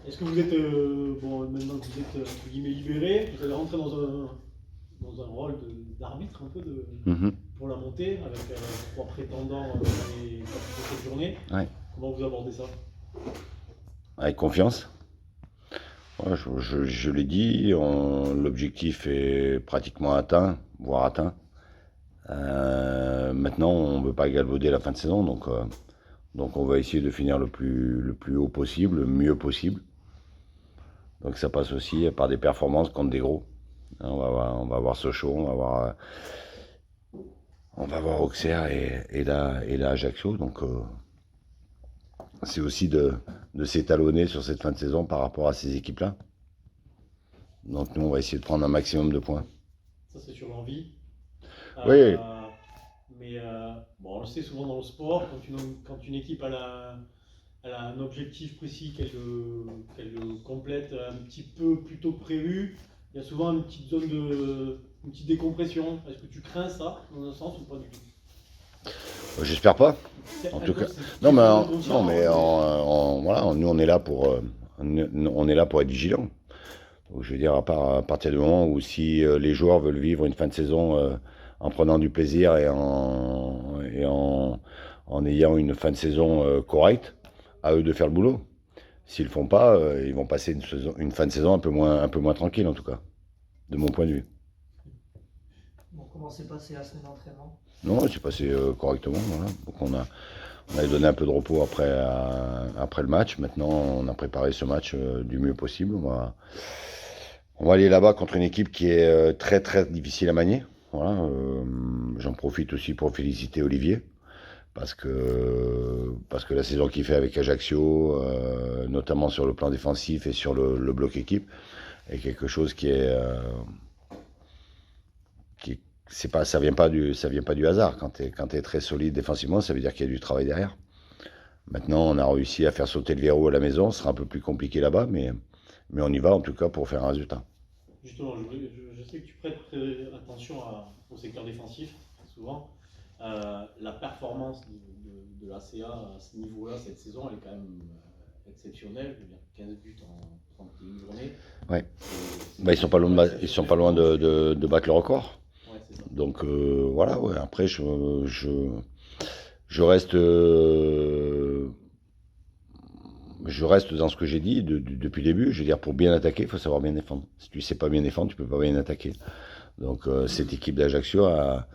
Est-ce que vous êtes, maintenant que vous êtes entre guilillemets libéré, vous allez rentrer dans un rôle d'arbitre un peu Mhm. pour la montée avec 3 prétendants dans les 4 journées. Ouais. Comment vous abordez ça? Avec confiance. Ouais, je l'ai dit, l'objectif est pratiquement atteint, voire atteint. Maintenant, on ne veut pas galvauder la fin de saison, donc on va essayer de finir le plus haut possible, le mieux possible. Donc ça passe aussi par des performances contre des gros. On va voir Sochaux, on va voir Auxerre et là Ajaccio. Donc c'est aussi de s'étalonner sur cette fin de saison par rapport à ces équipes-là. Donc nous, on va essayer de prendre un maximum de points. Ça, c'est sur l'envie. Oui, Bon, on le sait souvent dans le sport, quand une équipe elle a un objectif précis qu'elle complète un petit peu plus tôt que prévu, il y a souvent une petite décompression. Est-ce que tu crains ça, dans un sens, ou pas du tout? j'espère pas. En tout cas, non, mais voilà, nous on est là pour être vigilants. Donc, je veux dire, à partir du moment où si les joueurs veulent vivre une fin de saison en prenant du plaisir en ayant une fin de saison correcte, à eux de faire le boulot. S'ils le font pas, ils vont passer une fin de saison un peu moins tranquille en tout cas, de mon point de vue. Bon, comment s'est passée la semaine d'entraînement? Non, c'est passé correctement. Voilà. Donc on avait donné un peu de repos après le match. Maintenant, on a préparé ce match du mieux possible. On va aller là-bas contre une équipe qui est très très difficile à manier. Voilà, j'en profite aussi pour féliciter Olivier parce que la saison qu'il fait avec Ajaccio, notamment sur le plan défensif et sur le bloc équipe, est quelque chose qui c'est pas ça vient pas du hasard. Quand t'es très solide défensivement, ça veut dire qu'il y a du travail derrière. Maintenant, on a réussi à faire sauter le verrou à la maison. Ce sera un peu plus compliqué là-bas, mais on y va en tout cas pour faire un résultat. Justement, je sais que tu prêtes attention au secteur défensif, souvent. La performance de l'ACA à ce niveau-là, cette saison, elle est quand même exceptionnelle. Je veux dire, 15 buts en 31 journées. Ouais. Bah, ils sont pas loin de battre le record. Ouais, c'est ça. Donc voilà, ouais. Après, je reste, je reste dans ce que j'ai dit depuis le début. Je veux dire, pour bien attaquer, il faut savoir bien défendre. Si tu sais pas bien défendre, tu peux pas bien attaquer. Donc cette équipe d'Ajaccio a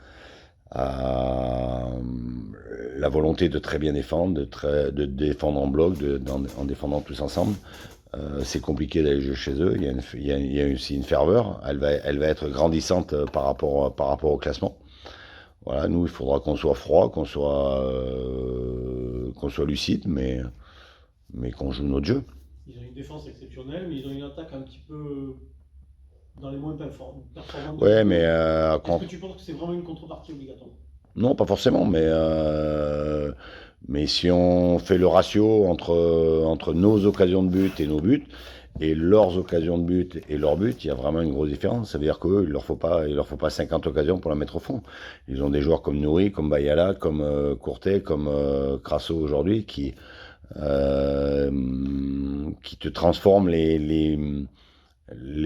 la volonté de très bien défendre, de défendre en bloc, en défendant tous ensemble. C'est compliqué d'aller jouer chez eux. Il y a aussi une ferveur. Elle va être grandissante par rapport au classement. Voilà, nous, il faudra qu'on soit froid, qu'on soit lucide, mais qu'on joue notre jeu. Ils ont une défense exceptionnelle, mais ils ont une attaque un petit peu dans les moins performantes de Ouais, Ligue 1. mais Est-ce que tu penses que c'est vraiment une contrepartie obligatoire? non, pas forcément, mais si on fait le ratio entre nos occasions de but et nos buts, et leurs occasions de but et leurs buts, il y a vraiment une grosse différence. Ça veut dire qu'eux, il leur faut pas 50 occasions pour la mettre au fond. Ils ont des joueurs comme Nouri, comme Bayala, comme Courtet, comme Crasso aujourd'hui, euh, qui te transforment les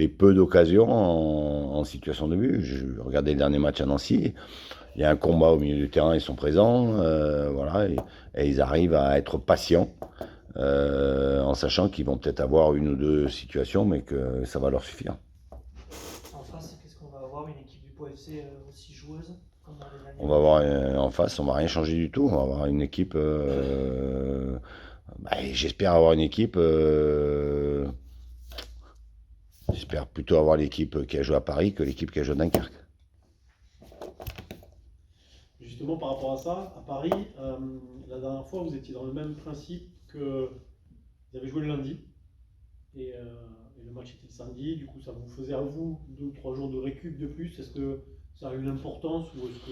peu d'occasions en situation de but. Je regardais le dernier match à Nancy. Il y a un combat au milieu du terrain, ils sont présents, voilà, et ils arrivent à être patients, en sachant qu'ils vont peut-être avoir une ou deux situations, mais que ça va leur suffire. En face, qu'est-ce qu'on va avoir? Une équipe du Pau FC aussi joueuse comme dans les On années va avoir en face, on va rien changer du tout. On va avoir une équipe. J'espère avoir une équipe. J'espère plutôt avoir l'équipe qui a joué à Paris que l'équipe qui a joué à Dunkerque. Justement, par rapport à ça, à Paris, la dernière fois, vous étiez dans le même principe que vous avez joué le lundi et le match était le samedi. Du coup, ça vous faisait à vous 2 ou 3 jours de récup de plus. Est-ce que ça a une importance ou est-ce que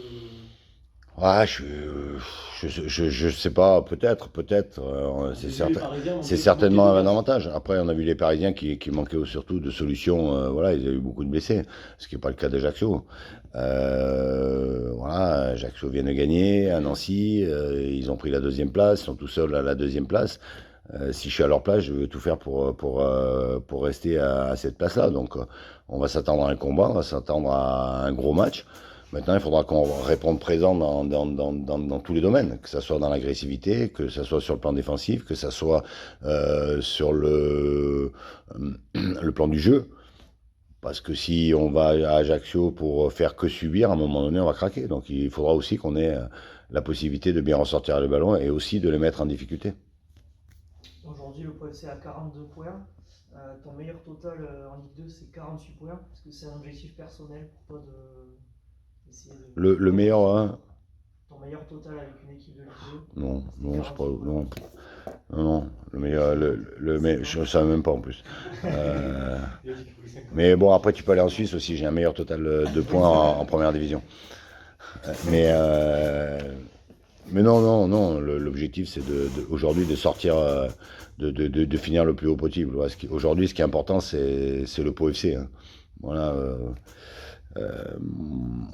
Ouais, je sais pas, peut-être, on a vu les Parisiens c'est manquer certainement un d'audace? avantage. Après, on a vu les Parisiens qui manquaient surtout de solutions. Voilà, ils avaient eu beaucoup de blessés, ce qui n'est pas le cas d'Ajaccio. Voilà, Ajaccio vient de gagner à Nancy, ils ont pris la deuxième place, ils sont tout seuls à la deuxième place. Si je suis à leur place, je veux tout faire pour rester à cette place-là. Donc, on va s'attendre à un combat, on va s'attendre à un gros match. Maintenant, il faudra qu'on réponde présent dans tous les domaines, que ce soit dans l'agressivité, que ce soit sur le plan défensif, que ce soit sur le plan du jeu. Parce que si on va à Ajaccio pour faire que subir, à un moment donné, on va craquer. Donc, il faudra aussi qu'on ait la possibilité de bien ressortir le ballon et aussi de les mettre en difficulté. Aujourd'hui, le POFC a 42 points. Ton meilleur total en Ligue 2, c'est 48 points. Est-ce que c'est un objectif personnel pour toi d'essayer de... Le meilleur, hein? Ton meilleur total avec une équipe de Ligue 2? Non, c'était non, c'est pas. 48 points. Non, le meilleur, je ne savais même pas en plus. Il a dit qu'il voulait 50. Mais bon, après, tu peux aller en Suisse aussi. J'ai un meilleur total de points en première division. Mais, mais non. L'objectif, c'est aujourd'hui de sortir, de finir le plus haut possible. Voilà, aujourd'hui, ce qui est important, c'est le POFC. Hein. Voilà.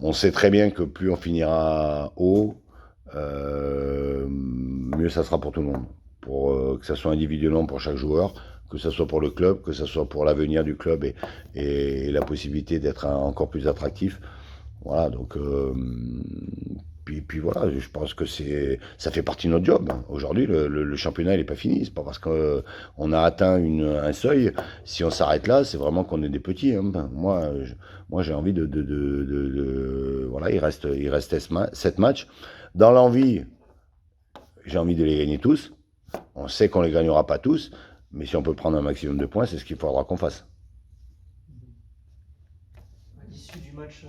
On sait très bien que plus on finira haut, mieux ça sera pour tout le monde. Que ce soit individuellement pour chaque joueur, que ce soit pour le club, que ce soit pour l'avenir du club et la possibilité d'être encore plus attractif. Voilà, donc puis voilà, je pense que ça fait partie de notre job. Aujourd'hui, le championnat il n'est pas fini. C'est pas parce qu'on a atteint un seuil. Si on s'arrête là, c'est vraiment qu'on est des petits. Hein. Moi, j'ai envie voilà, il reste 7 matchs. Dans l'envie, j'ai envie de les gagner tous. On sait qu'on les gagnera pas tous, mais si on peut prendre un maximum de points, c'est ce qu'il faudra qu'on fasse. À l'issue du match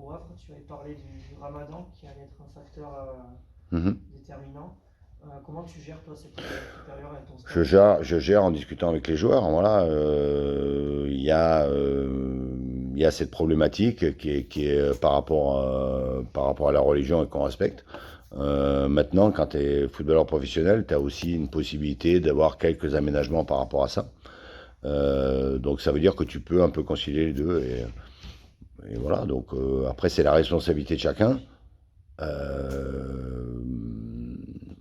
au Havre, tu avais parlé du Ramadan qui allait être un facteur déterminant. Comment tu gères toi cette période avec ton staff? Je gère en discutant avec les joueurs. Voilà, il y a cette problématique qui est par rapport à la religion et qu'on respecte. Maintenant, quand tu es footballeur professionnel, tu as aussi une possibilité d'avoir quelques aménagements par rapport à ça. Donc ça veut dire que tu peux un peu concilier les deux. Et voilà, donc après c'est la responsabilité de chacun.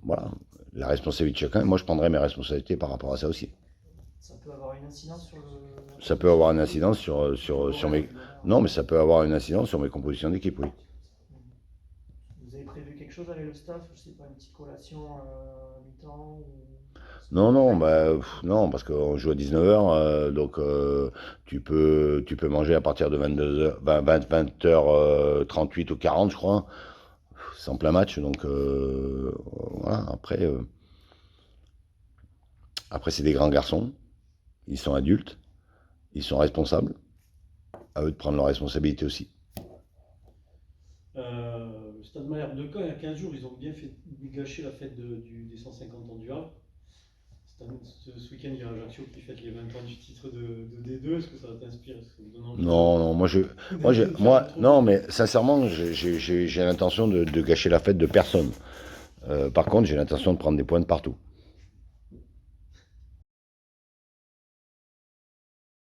Voilà, la responsabilité de chacun. Moi je prendrai mes responsabilités par rapport à ça aussi. Ça peut avoir une incidence sur le... Ça peut avoir une incidence sur mes... Non, mais ça peut avoir une incidence sur mes compositions d'équipe, oui. Vous avez prévu quelque chose avec le staff? Je sais pas, une petite collation à mi-temps ou... Non, non, parce qu'on joue à 19h, donc tu peux manger à partir de 22h, 20h38 ou 40, je crois. C'est en plein match, donc voilà. Après, c'est des grands garçons, ils sont adultes, ils sont responsables, à eux de prendre leurs responsabilités aussi. Le Stade Malherbe de Caen, il y a 15 jours, ils ont bien fait gâcher la fête des 150 ans du Havre. Ce week-end, il y a Ajaccio qui fête les 20 ans du titre de D2. Est-ce que ça t'inspire? Non, non, mais sincèrement, j'ai l'intention de gâcher la fête de personne. Par contre, j'ai l'intention de prendre des points de partout.